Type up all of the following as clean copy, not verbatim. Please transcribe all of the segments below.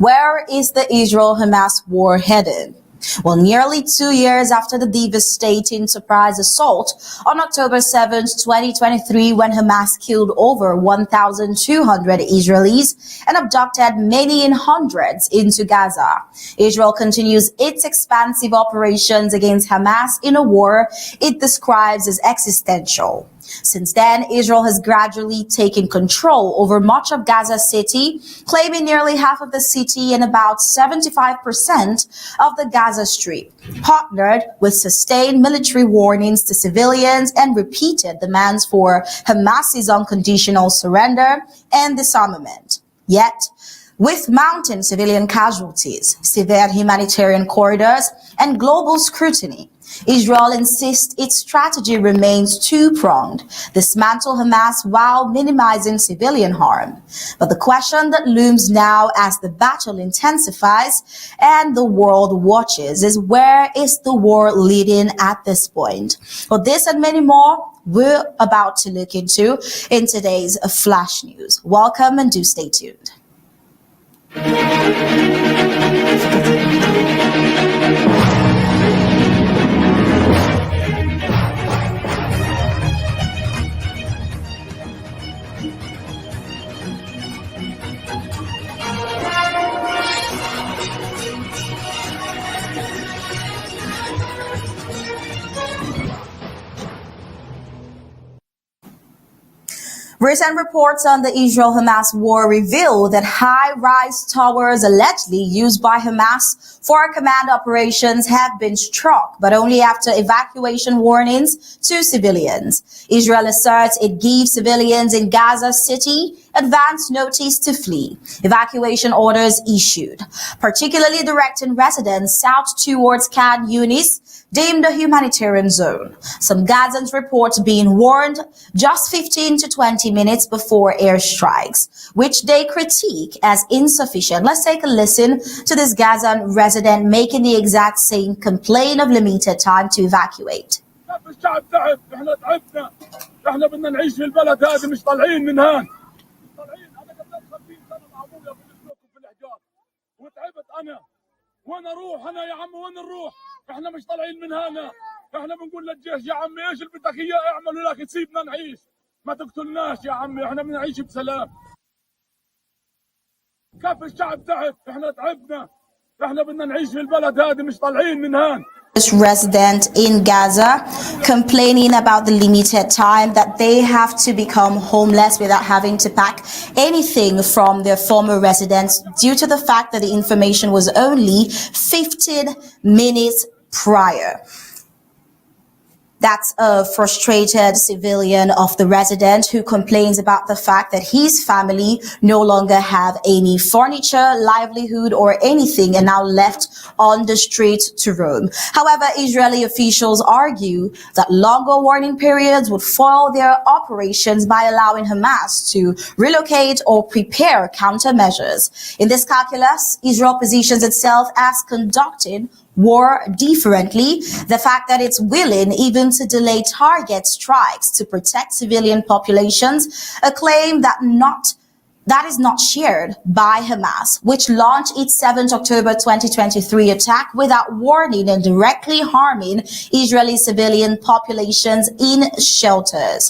Where is the Israel-Hamas war headed? Well, nearly 2 years after the devastating surprise assault on October 7, 2023, when Hamas killed over 1,200 Israelis and abducted many in hundreds into Gaza, Israel continues its expansive operations against Hamas in a war it describes as existential. Since then, Israel has gradually taken control over much of Gaza City, claiming nearly half of the city and about 75% of the Gaza Strip, partnered with sustained military warnings to civilians and repeated demands for Hamas's unconditional surrender and disarmament. Yet, with mounting civilian casualties, severe humanitarian corridors, and global scrutiny, Israel insists its strategy remains two-pronged: dismantle Hamas while minimizing civilian harm. But the question that looms now as the battle intensifies and the world watches is, where is the war leading at this point? For this and many more, we're about to look into in today's Flash News. Welcome and do stay tuned. Recent reports on the Israel-Hamas war reveal that high-rise towers allegedly used by Hamas for command operations have been struck, but only after evacuation warnings to civilians. Israel asserts it gives civilians in Gaza City advance notice to flee. Evacuation orders issued, particularly directing residents south towards Khan Yunis, deemed a humanitarian zone. Some Gazans report being warned just 15 to 20 minutes before airstrikes, which they critique as insufficient. Let's take a listen to this Gazan resident making the exact same complaint of limited time to evacuate. الشعب تعب، احنا تعبنا، احنا بدنا نعيش في البلد هذه، مش طالعين من هان، مش طالعين. انا قبل 50 سنه مع ابويا بنسلكوا في الحجار وتعبت انا، وين اروح انا يا عم؟ وين نروح؟ احنا مش طالعين من هنا، احنا بنقول للجيش يا عمي ايش اللي بدك اياه اعملوا، لكن سيبنا نعيش، ما تقتلناش يا عمي، احنا بنعيش بسلام. كيف الشعب تعب، احنا تعبنا، احنا بدنا نعيش في البلد هذه، مش طالعين من هان. This resident in Gaza complaining about the limited time that they have to become homeless without having to pack anything from their former residence due to the fact that the information was only 15 minutes prior. That's a frustrated civilian of the resident who complains about the fact that his family no longer have any furniture, livelihood, or anything and now left on the streets to roam. However, Israeli officials argue that longer warning periods would foil their operations by allowing Hamas to relocate or prepare countermeasures. In this calculus, Israel positions itself as conducting war differently. The fact that it's willing even to delay target strikes to protect civilian populations, a claim that is not shared by Hamas, which launched its 7th October 2023 attack without warning and directly harming Israeli civilian populations in shelters.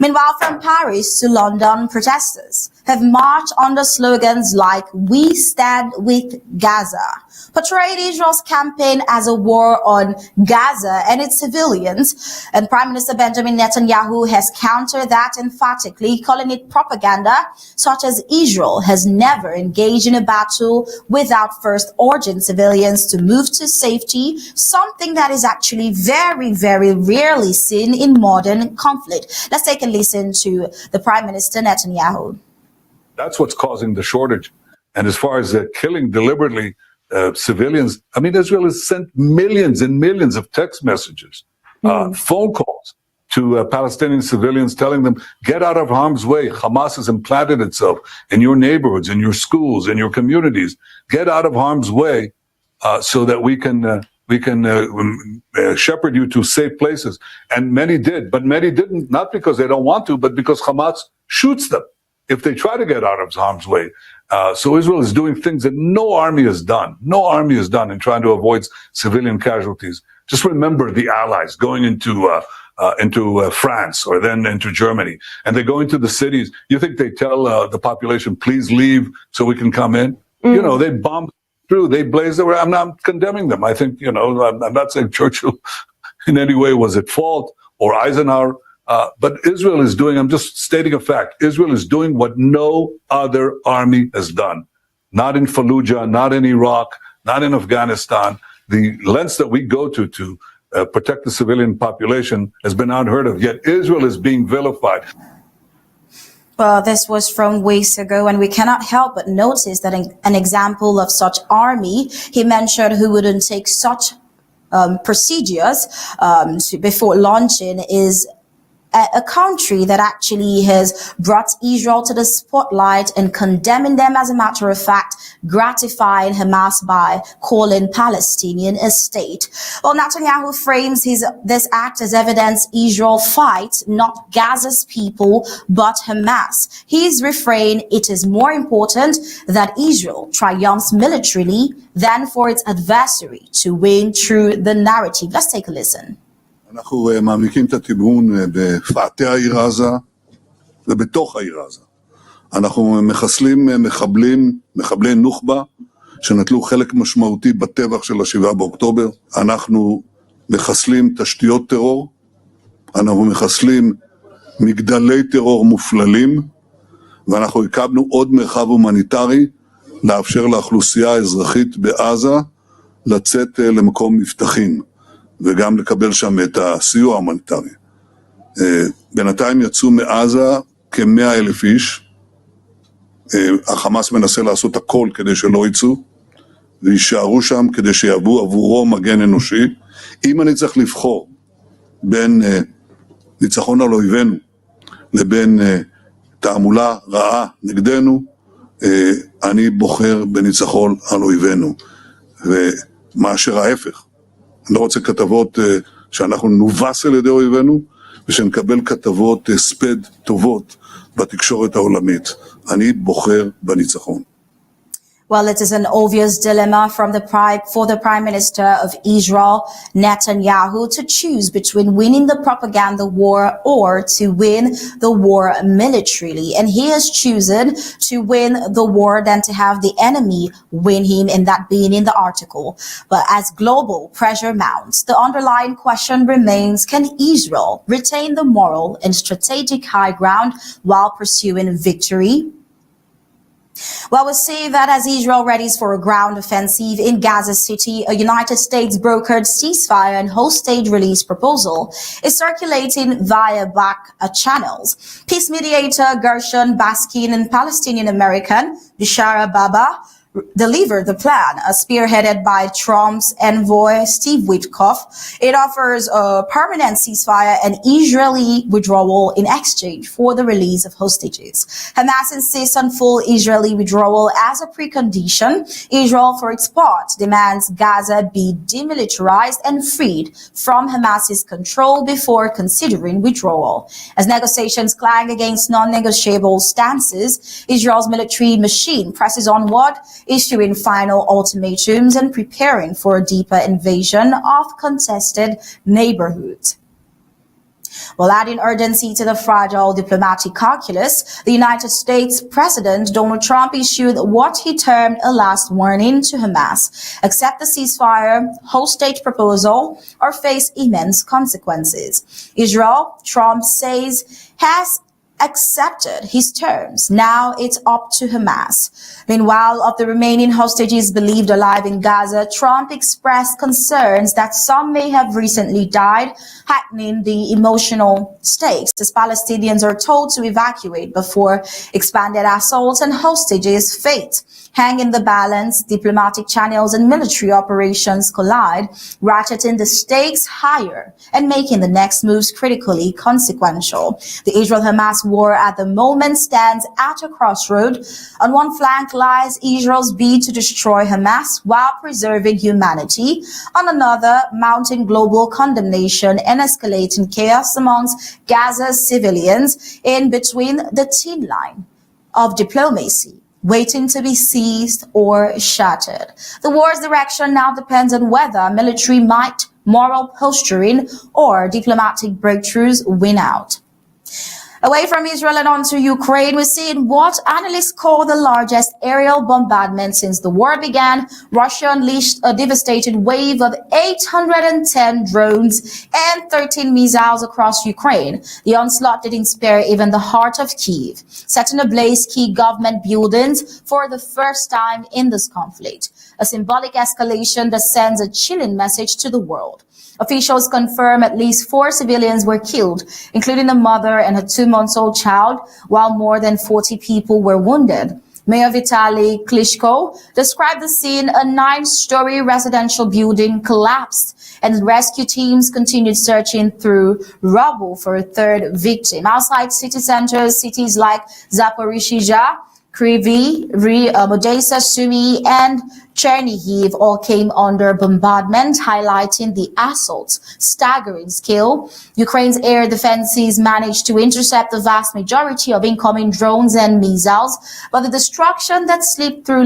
Meanwhile, from Paris to London, protesters have marched under slogans like "We stand with Gaza," portrayed Israel's campaign as a war on Gaza and its civilians, and Prime Minister Benjamin Netanyahu has countered that emphatically, calling it propaganda, such as Israel has never engaged in a battle without first urging civilians to move to safety, something that is actually very, very rarely seen in modern conflict. Let's take a listen to the Prime Minister Netanyahu. That's what's causing the shortage. And as far as killing deliberately civilians, I mean, Israel has sent millions and millions of text messages, phone calls to Palestinian civilians telling them, get out of harm's way. Hamas has implanted itself in your neighborhoods, in your schools, in your communities. Get out of harm's way so that we can shepherd you to safe places. And many did, but many didn't, not because they don't want to, but because Hamas shoots them if they try to get out of harm's way. So Israel is doing things that no army has done. No army has done in trying to avoid civilian casualties. Just remember the Allies going into France or then into Germany, and they go into the cities. You think they tell the population, please leave so we can come in? You know, they bomb through, they blaze the way. I'm not condemning them. I think, you know, I'm not saying Churchill in any way was at fault or Eisenhower. But Israel is doing, I'm just stating a fact, Israel is doing what no other army has done. Not in Fallujah, not in Iraq, not in Afghanistan. The lengths that we go to protect the civilian population has been unheard of. Yet Israel is being vilified. Well, this was from weeks ago, and we cannot help but notice that an example of such army he mentioned who wouldn't take such procedures before launching is a country that actually has brought Israel to the spotlight and condemning them, as a matter of fact, gratifying Hamas by calling Palestinian a state. Well, Netanyahu frames this act as evidence Israel fights not Gaza's people, but Hamas. His refrain, it is more important that Israel triumphs militarily than for its adversary to win through the narrative. Let's take a listen. אנחנו מעמיקים את התמרון בפאתי העיר עזה ובתוך העיר עזה. אנחנו מחסלים מחבלי נוח'בה שנטלו חלק משמעותי בטבח של ה-7 באוקטובר. אנחנו מחסלים תשתיות טרור, אנחנו מחסלים מגדלי טרור מופללים, ואנחנו הקמנו עוד מרחב הומניטרי לאפשר לאוכלוסייה האזרחית בעזה לצאת למקום מבטחים. וגם לקבל שם את הסיוע ההומניטרי. בינתיים יצאו מעזה כ-100,000 איש. החמאס מנסה לעשות הכל כדי שלא יצאו, וישארו שם כדי שיהוו עבורו מגן אנושי. אם אני צריך לבחור בין ניצחון על אויבינו לבין תעמולה רעה נגדנו, אני בוחר בניצחון על אויבינו, ומאשר ההפך. אני לא רוצה כתבות שאנחנו נובס על ידי אויבינו, ושנקבל כתבות ספד טובות בתקשורת העולמית. אני בוחר בניצחון. Well, it is an obvious dilemma for the Prime Minister of Israel, Netanyahu, to choose between winning the propaganda war or to win the war militarily. And he has chosen to win the war than to have the enemy win him, and that being in the article. But as global pressure mounts, the underlying question remains, can Israel retain the moral and strategic high ground while pursuing victory? Well, we see that as Israel readies for a ground offensive in Gaza City, a United States brokered ceasefire and hostage release proposal is circulating via back channels. Peace mediator Gershon Baskin and Palestinian American Bishara Baba delivered the plan, spearheaded by Trump's envoy Steve Witkoff. It offers a permanent ceasefire and Israeli withdrawal in exchange for the release of hostages. Hamas insists on full Israeli withdrawal as a precondition. Israel, for its part, demands Gaza be demilitarized and freed from Hamas's control before considering withdrawal. As negotiations clang against non-negotiable stances, Israel's military machine presses onward, issuing final ultimatums and preparing for a deeper invasion of contested neighborhoods. Well, adding urgency to the fragile diplomatic calculus, the United States President Donald Trump issued what he termed a last warning to Hamas: accept the ceasefire, hostage proposal, or face immense consequences. Israel, Trump says, has accepted his terms. Now it's up to Hamas. Meanwhile, of the remaining hostages believed alive in Gaza, Trump expressed concerns that some may have recently died, heightening the emotional stakes as Palestinians are told to evacuate before expanded assaults and hostages' fate hang in the balance. Diplomatic channels and military operations collide, ratcheting the stakes higher and making the next moves critically consequential. The Israel-Hamas war at the moment stands at a crossroad. On one flank lies Israel's bid to destroy Hamas while preserving humanity. On another, mounting global condemnation and escalating chaos amongst Gaza's civilians. In between, the thin line of diplomacy, waiting to be seized or shattered. The war's direction now depends on whether military might, moral posturing, or diplomatic breakthroughs win out. Away from Israel and onto Ukraine, we're seeing what analysts call the largest aerial bombardment since the war began. Russia unleashed a devastating wave of 810 drones and 13 missiles across Ukraine. The onslaught didn't spare even the heart of Kyiv, setting ablaze key government buildings for the first time in this conflict. A symbolic escalation that sends a chilling message to the world. Officials confirm at least 4 civilians were killed, including a mother and a 2-month-old child, while more than 40 people were wounded. Mayor Vitaly Klitschko described the scene: a 9-story residential building collapsed, and rescue teams continued searching through rubble for a third victim. Outside city centers, cities like Zaporizhzhia, Kryvyi Rih, Odessa, Sumy, and Chernihiv all came under bombardment, highlighting the assault's staggering scale. Ukraine's air defenses managed to intercept the vast majority of incoming drones and missiles, but the destruction that slipped through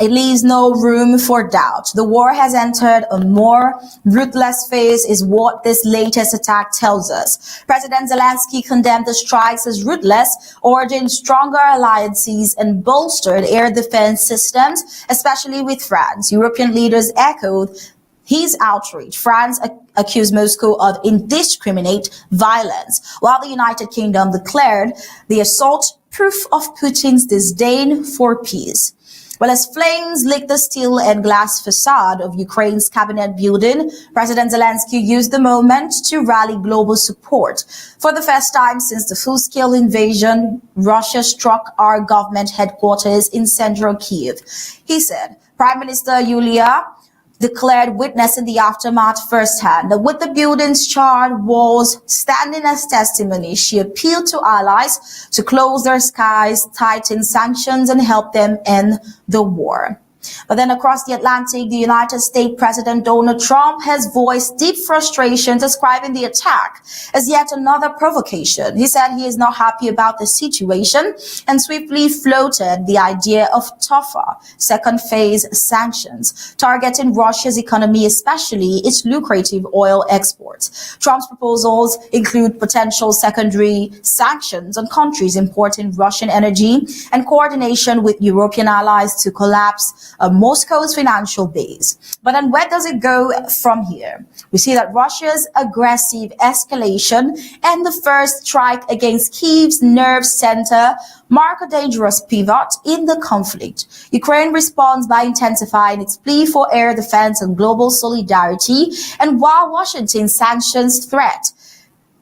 it leaves no room for doubt. The war has entered a more ruthless phase, is what this latest attack tells us. President Zelensky condemned the strikes as ruthless, urging stronger alliances and bolstered air defense systems, especially with France. European leaders echoed his outrage. France accused Moscow of indiscriminate violence, while the United Kingdom declared the assault proof of Putin's disdain for peace. Well, as flames licked the steel and glass facade of Ukraine's cabinet building, President Zelensky used the moment to rally global support. For the first time since the full-scale invasion, Russia struck our government headquarters in central Kyiv. He said, Prime Minister Yulia declared, witnessing the aftermath firsthand, that with the building's charred walls standing as testimony, she appealed to allies to close their skies, tighten sanctions, and help them end the war. But then across the Atlantic, the United States President Donald Trump has voiced deep frustration, describing the attack as yet another provocation. He said he is not happy about the situation and swiftly floated the idea of tougher second phase sanctions, targeting Russia's economy, especially its lucrative oil exports. Trump's proposals include potential secondary sanctions on countries importing Russian energy and coordination with European allies to collapse Moscow's financial base. But then where does it go from here? We see that Russia's aggressive escalation and the first strike against Kyiv's nerve center mark a dangerous pivot in the conflict. Ukraine responds by intensifying its plea for air defense and global solidarity, and while Washington's sanctions threat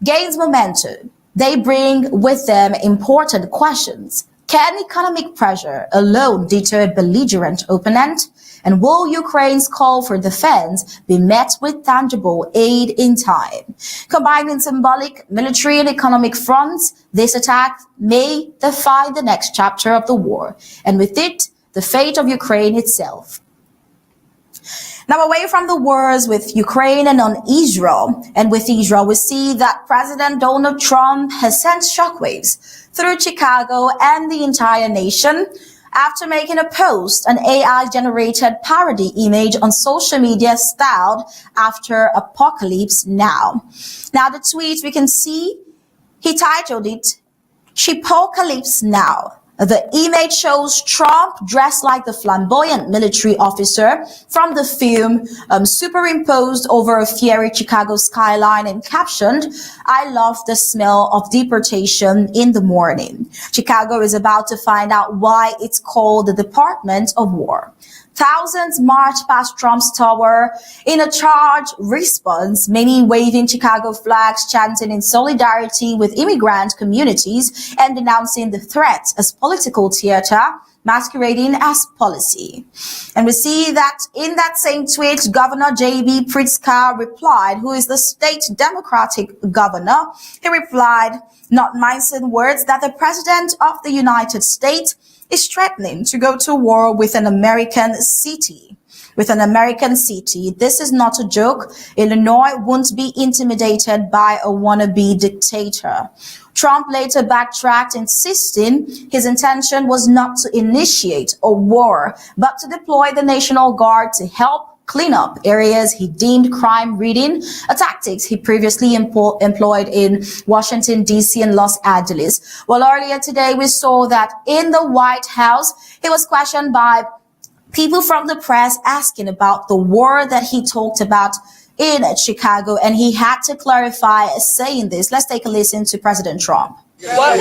gains momentum, they bring with them important questions. Can economic pressure alone deter a belligerent opponent? And will Ukraine's call for defense be met with tangible aid in time? Combining symbolic military and economic fronts, this attack may define the next chapter of the war, and with it, the fate of Ukraine itself. Now, away from the wars with Ukraine and on Israel, and with Israel, we see that President Donald Trump has sent shockwaves through Chicago and the entire nation after making a post, an AI-generated parody image on social media styled after Apocalypse Now. Now, the tweet we can see, he titled it, Chipocalypse Now. The image shows Trump dressed like the flamboyant military officer from the film, superimposed over a fiery Chicago skyline and captioned, I love the smell of deportation in the morning. Chicago is about to find out why it's called the Department of War. Thousands marched past Trump's tower in a charged response, many waving Chicago flags, chanting in solidarity with immigrant communities and denouncing the threat as political theater masquerading as policy. And we see that in that same tweet, Governor J.B. Pritzker replied, who is the state Democratic governor. He replied, not mincing words, that the President of the United States is threatening to go to war with an American city. with an American city. This is not a joke. Illinois won't be intimidated by a wannabe dictator. Trump later backtracked, insisting his intention was not to initiate a war, but to deploy the National Guard to help clean up areas he deemed crime-ridden, a tactics he previously employed in Washington, D.C. and Los Angeles. Well, earlier today, we saw that in the White House, he was questioned by people from the press asking about the war that he talked about in Chicago, and he had to clarify saying this. Let's take a listen to President Trump. Why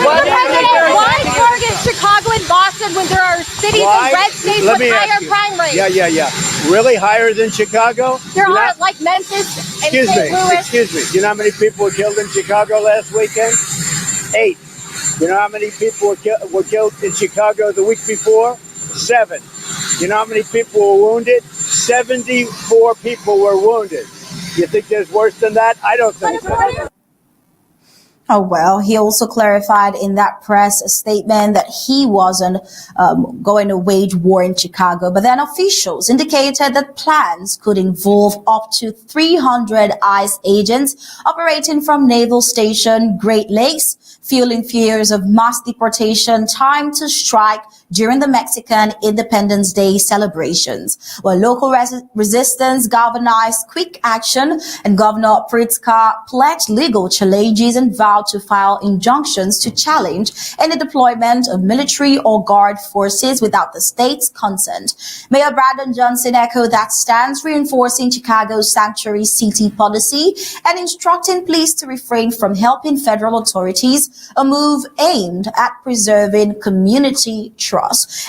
target Chicago and Boston when there are cities in red states with higher crime rates? Yeah. Really higher than Chicago? There are like Memphis and St. Louis. Excuse me. Do you know how many people were killed in Chicago last weekend? 8. You know how many people were killed in Chicago the week before? 7. You know how many people were wounded? 74 people were wounded. You think there's worse than that? I don't think so. Oh, well, he also clarified in that press statement that he wasn't going to wage war in Chicago. But then officials indicated that plans could involve up to 300 ICE agents operating from Naval Station Great Lakes, fueling fears of mass deportation timed to strike during the Mexican Independence Day celebrations. Well, local resistance galvanized quick action, and Governor Pritzker pledged legal challenges and vowed to file injunctions to challenge any deployment of military or guard forces without the state's consent. Mayor Brandon Johnson echoed that stance, reinforcing Chicago's sanctuary city policy and instructing police to refrain from helping federal authorities, a move aimed at preserving community trust.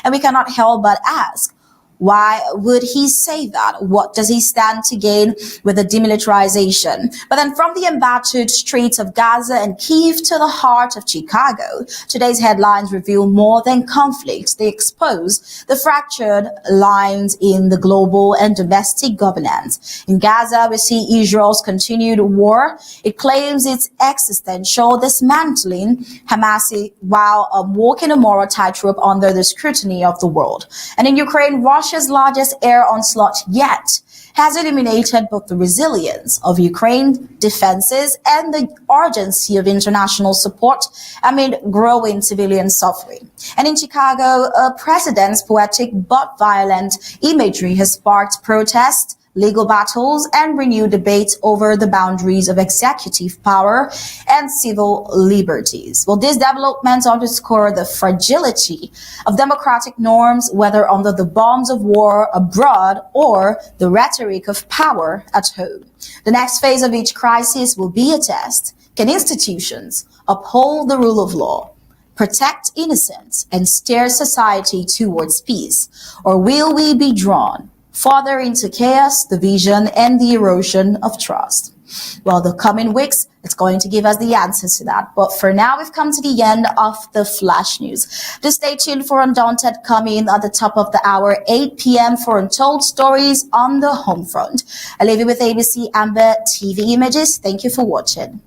And we cannot help but ask, why would he say that? What does he stand to gain with the demilitarization? But then from the embattled streets of Gaza and Kyiv to the heart of Chicago, today's headlines reveal more than conflict. They expose the fractured lines in the global and domestic governance. In Gaza, we see Israel's continued war. It claims its existential dismantling Hamas while walking a moral tightrope under the scrutiny of the world. And in Ukraine, Russia's largest air onslaught yet has eliminated both the resilience of Ukraine's defenses and the urgency of international support amid growing civilian suffering. And in Chicago, a president's poetic but violent imagery has sparked protests, legal battles, and renewed debates over the boundaries of executive power and civil liberties. Well, these developments underscore the fragility of democratic norms, whether under the bombs of war abroad or the rhetoric of power at home. The next phase of each crisis will be a test. Can institutions uphold the rule of law, protect innocence, and steer society towards peace? Or will we be drawn further into chaos, division, and the erosion of trust? Well, the coming weeks, it's going to give us the answers to that. But for now, we've come to the end of the Flash News. Just stay tuned for Undaunted coming at the top of the hour, 8 p.m. for Untold Stories on the home front. I leave you with ABC Amba TV images. Thank you for watching.